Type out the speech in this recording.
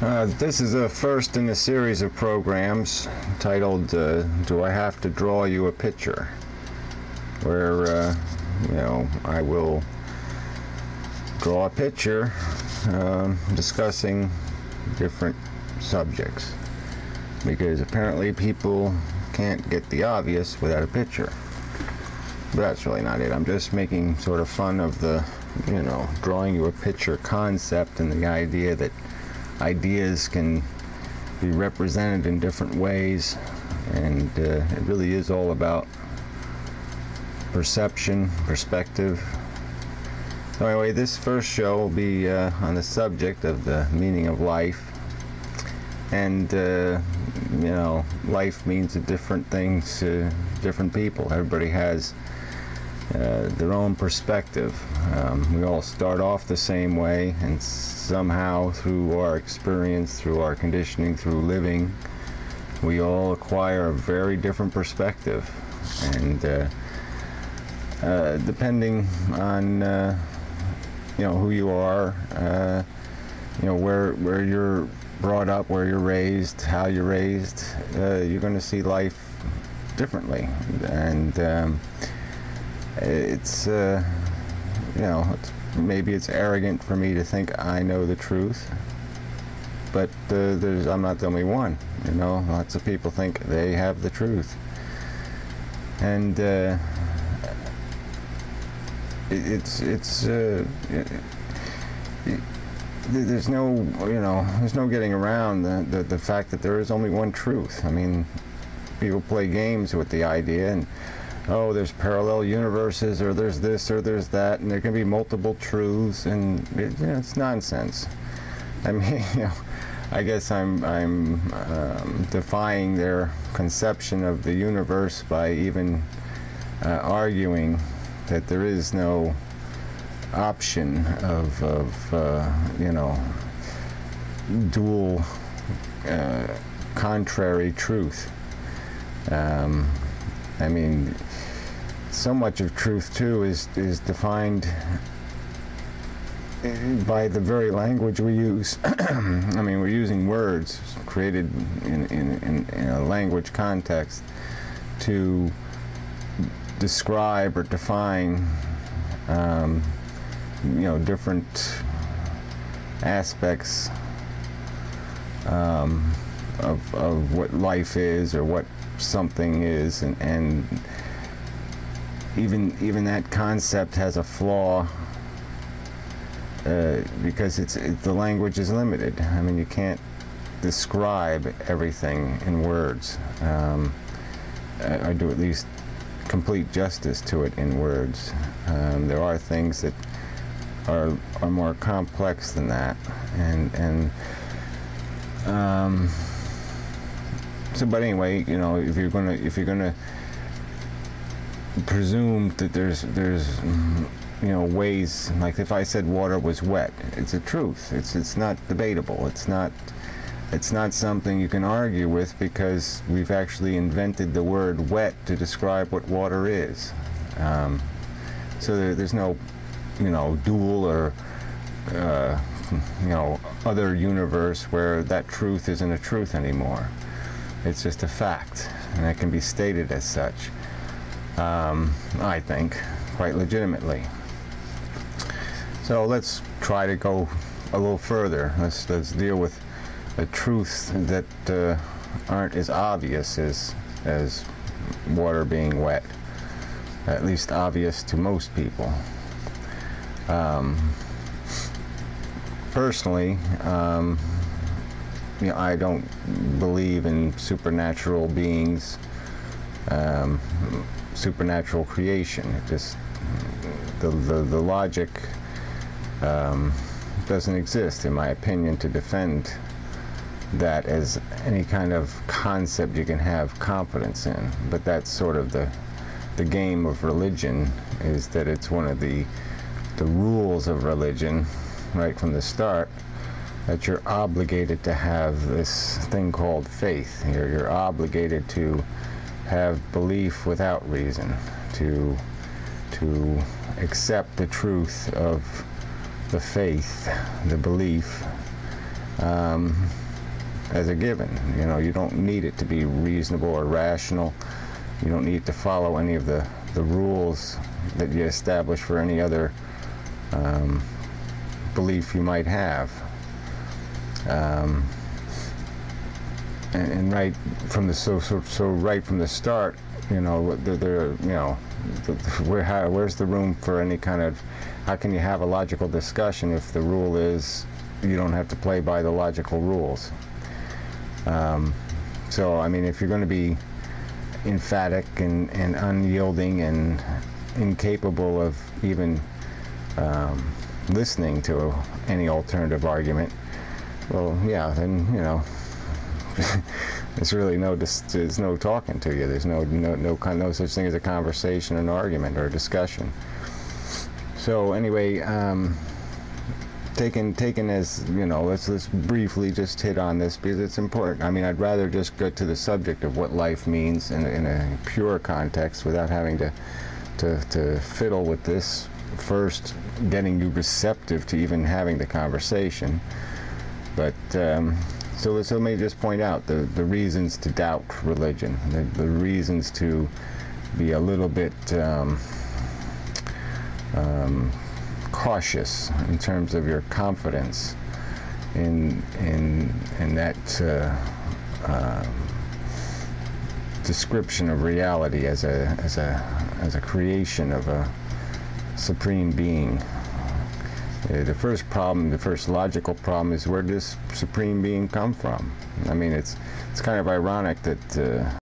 This is the first in a series of programs titled Do I Have to Draw You a Picture? Where, I will draw a picture discussing different subjects. Because apparently people can't get the obvious without a picture. But that's really not it. I'm just making sort of fun of the, drawing you a picture concept and the idea that ideas can be represented in different ways, and it really is all about perception, perspective. So anyway, this first show will be on the subject of the meaning of life, and life means different things to different people. Everybody has their own perspective. We all start off the same way, and somehow through our experience, through our conditioning, through living, we all acquire a very different perspective. And depending on who you are, where you're brought up, where you're raised, how you're raised, you're going to see life differently. And it's maybe it's arrogant for me to think I know the truth, but I'm not the only one. Lots of people think they have the truth, and there's no getting around the fact that there is only one truth. I mean, people play games with the idea, and there's parallel universes, or there's this, or there's that, and there can be multiple truths, and it's nonsense. I mean, I guess I'm defying their conception of the universe by even arguing that there is no option of dual, contrary truth. I mean, so much of truth too is defined by the very language we use. I mean, we're using words created in a language context to describe or define different aspects of what life is, or what something is, and even that concept has a flaw because the language is limited. I mean, you can't describe everything in words. I do at least complete justice to it in words. There are things that are more complex than that, and so, but anyway, if you're gonna presume that there's ways, like if I said water was wet, it's a truth. It's not debatable. It's not something you can argue with, because we've actually invented the word wet to describe what water is. So there's no dual or other universe where that truth isn't a truth anymore. It's just a fact, and it can be stated as such. I think quite legitimately. So let's try to go a little further. Let's deal with the truths that aren't as obvious as water being wet, at least obvious to most people. Personally, I don't believe in supernatural beings, supernatural creation. It just the logic doesn't exist, in my opinion, to defend that as any kind of concept you can have confidence in. But that's sort of the game of religion, is that it's one of the rules of religion right from the start, that you're obligated to have this thing called faith. You're obligated to have belief without reason, to accept the truth of the faith, the belief, as a given. You know, you don't need it to be reasonable or rational. You don't need to follow any of the rules that you establish for any other belief you might have. And right from the right from the start, you know, where's the room for any kind of, how can you have a logical discussion if the rule is you don't have to play by the logical rules? So I mean, if you're going to be emphatic and unyielding and incapable of even listening to any alternative argument, well, yeah, then, you know, there's really there's no talking to you. There's no such thing as a conversation, an argument, or a discussion. So anyway, taken as, you know, let's briefly just hit on this because it's important. I mean, I'd rather just go to the subject of what life means in a pure context without having to fiddle with this first, getting you receptive to even having the conversation. But so let me just point out the reasons to doubt religion, the reasons to be a little bit cautious in terms of your confidence in that description of reality as a creation of a supreme being. The first logical problem is, where does supreme being come from? I mean, it's kind of ironic that